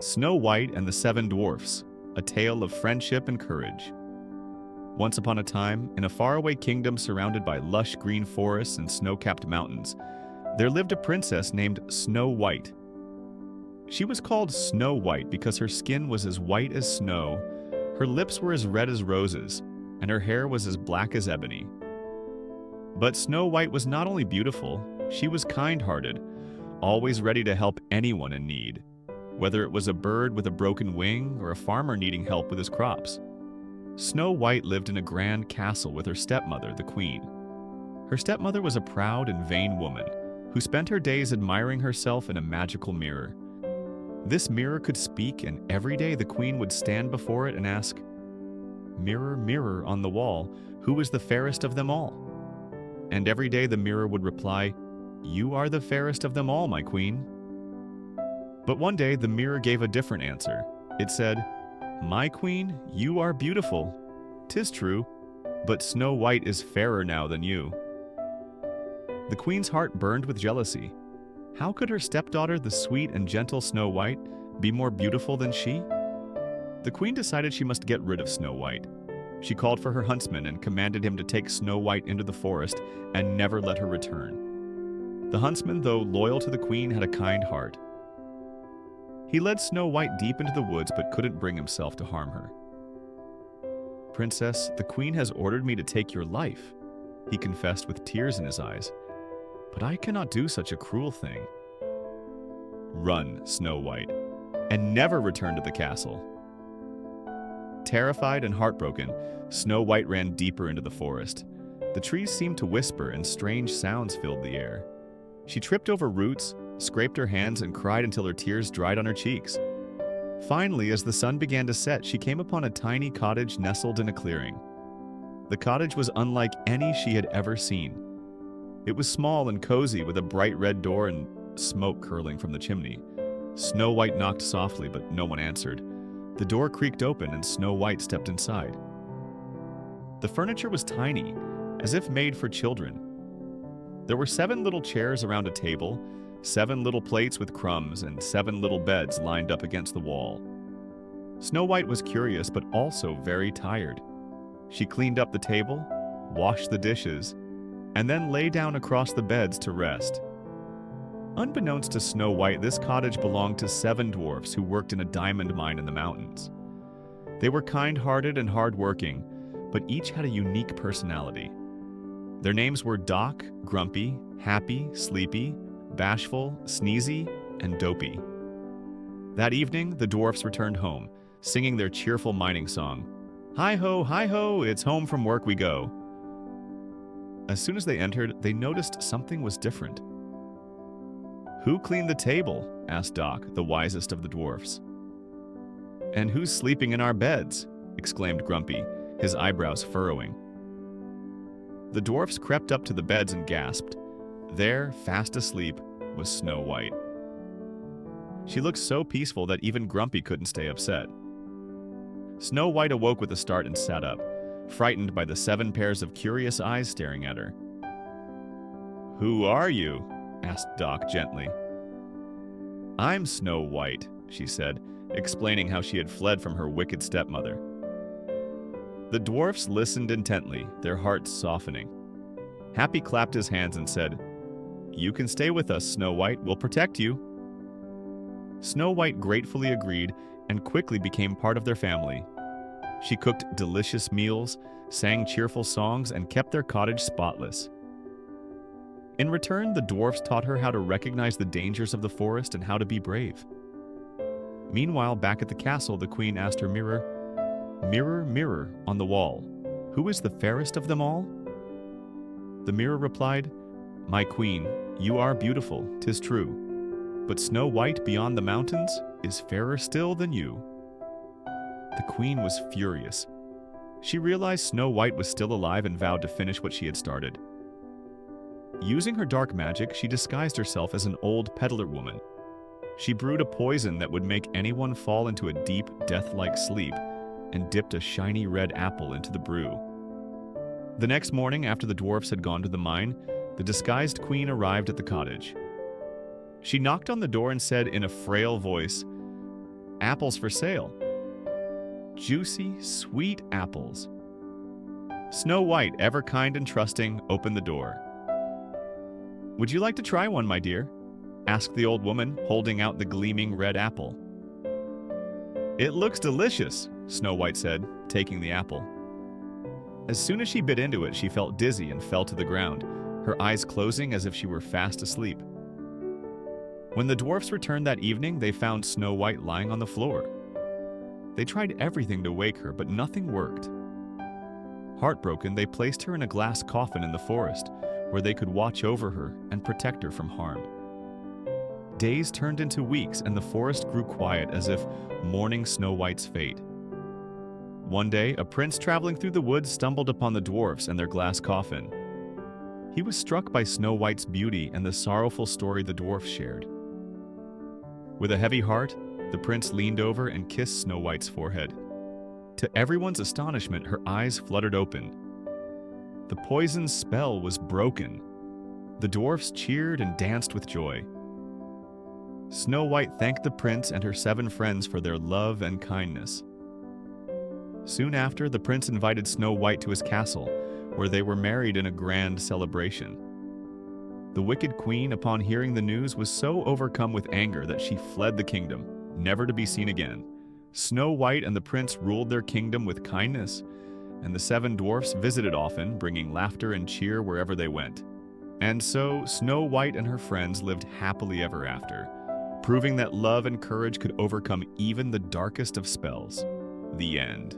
Snow White and the Seven Dwarfs, a tale of friendship and courage. Once upon a time, in a faraway kingdom surrounded by lush green forests and snow-capped mountains, there lived a princess named Snow White. She was called Snow White because her skin was as white as snow, her lips were as red as roses, and her hair was as black as ebony. But Snow White was not only beautiful, she was kind-hearted, always ready to help anyone in need, whether it was a bird with a broken wing or a farmer needing help with his crops. Snow White lived in a grand castle with her stepmother, the queen. Her stepmother was a proud and vain woman who spent her days admiring herself in a magical mirror. This mirror could speak, and every day the queen would stand before it and ask, "Mirror, mirror on the wall, who is the fairest of them all?" And every day the mirror would reply, "You are the fairest of them all, my queen." But one day the mirror gave a different answer. It said, "My queen, you are beautiful. 'Tis true, but Snow White is fairer now than you." The queen's heart burned with jealousy. How could her stepdaughter, the sweet and gentle Snow White, be more beautiful than she? The queen decided she must get rid of Snow White. She called for her huntsman and commanded him to take Snow White into the forest and never let her return. The huntsman, though loyal to the queen, had a kind heart. He led Snow White deep into the woods but couldn't bring himself to harm her. "Princess, the queen has ordered me to take your life," he confessed with tears in his eyes. "But I cannot do such a cruel thing." "Run, Snow White, and never return to the castle." Terrified and heartbroken, Snow White ran deeper into the forest. The trees seemed to whisper and strange sounds filled the air. She tripped over roots, scraped her hands, and cried until her tears dried on her cheeks. Finally, as the sun began to set, she came upon a tiny cottage nestled in a clearing. The cottage was unlike any she had ever seen. It was small and cozy with a bright red door and smoke curling from the chimney. Snow White knocked softly, but no one answered. The door creaked open and Snow White stepped inside. The furniture was tiny, as if made for children. There were 7 little chairs around a table, 7 little plates with crumbs, and 7 little beds lined up against the wall. Snow White was curious but also very tired. She cleaned up the table, washed the dishes, and then lay down across the beds to rest. Unbeknownst to Snow White, this cottage belonged to 7 dwarfs who worked in a diamond mine in the mountains. They were kind-hearted and hard-working, but each had a unique personality. Their names were Doc, Grumpy, Happy, Sleepy, Bashful, Sneezy, and Dopey. That evening, the dwarfs returned home, singing their cheerful mining song, hi ho, it's home from work we go." As soon as they entered, they noticed something was different. "Who cleaned the table?" asked Doc, the wisest of the dwarfs. "And who's sleeping in our beds?" exclaimed Grumpy, his eyebrows furrowing. The dwarfs crept up to the beds and gasped. There, fast asleep, was Snow White. She looked so peaceful that even Grumpy couldn't stay upset. Snow White awoke with a start and sat up, frightened by the 7 pairs of curious eyes staring at her. "Who are you?" asked Doc gently. "I'm Snow White," she said, explaining how she had fled from her wicked stepmother. The dwarfs listened intently, their hearts softening. Happy clapped his hands and said, "You can stay with us, Snow White. We'll protect you." Snow White gratefully agreed and quickly became part of their family. She cooked delicious meals, sang cheerful songs, and kept their cottage spotless. In return, the dwarfs taught her how to recognize the dangers of the forest and how to be brave. Meanwhile, back at the castle, the queen asked her mirror, "Mirror, mirror on the wall, who is the fairest of them all?" The mirror replied, "My queen, you are beautiful, 'tis true, but Snow White beyond the mountains is fairer still than you." The queen was furious. She realized Snow White was still alive and vowed to finish what she had started. Using her dark magic, she disguised herself as an old peddler woman. She brewed a poison that would make anyone fall into a deep, death-like sleep and dipped a shiny red apple into the brew. The next morning, after the dwarfs had gone to the mine, the disguised queen arrived at the cottage. She knocked on the door and said in a frail voice, apples for sale. Juicy, sweet apples. Snow White, ever kind and trusting, opened the door. "Would you like to try one, my dear?" asked the old woman, holding out the gleaming red apple. "It looks delicious," Snow White said, taking the apple. As soon as she bit into it, she felt dizzy and fell to the ground, her eyes closing as if she were fast asleep. When the dwarfs returned that evening, they found Snow White lying on the floor. They tried everything to wake her, but nothing worked. Heartbroken, they placed her in a glass coffin in the forest, where they could watch over her and protect her from harm. Days turned into weeks, and the forest grew quiet as if mourning Snow White's fate. One day, a prince traveling through the woods stumbled upon the dwarfs and their glass coffin. He was struck by Snow White's beauty and the sorrowful story the dwarfs shared. With a heavy heart, the prince leaned over and kissed Snow White's forehead. To everyone's astonishment, her eyes fluttered open. The poison's spell was broken. The dwarfs cheered and danced with joy. Snow White thanked the prince and her 7 friends for their love and kindness. Soon after, the prince invited Snow White to his castle, where they were married in a grand celebration. The wicked queen, upon hearing the news, was so overcome with anger that she fled the kingdom, never to be seen again. Snow White and the prince ruled their kingdom with kindness, and the 7 dwarfs visited often, bringing laughter and cheer wherever they went. And so, Snow White and her friends lived happily ever after, proving that love and courage could overcome even the darkest of spells. The end.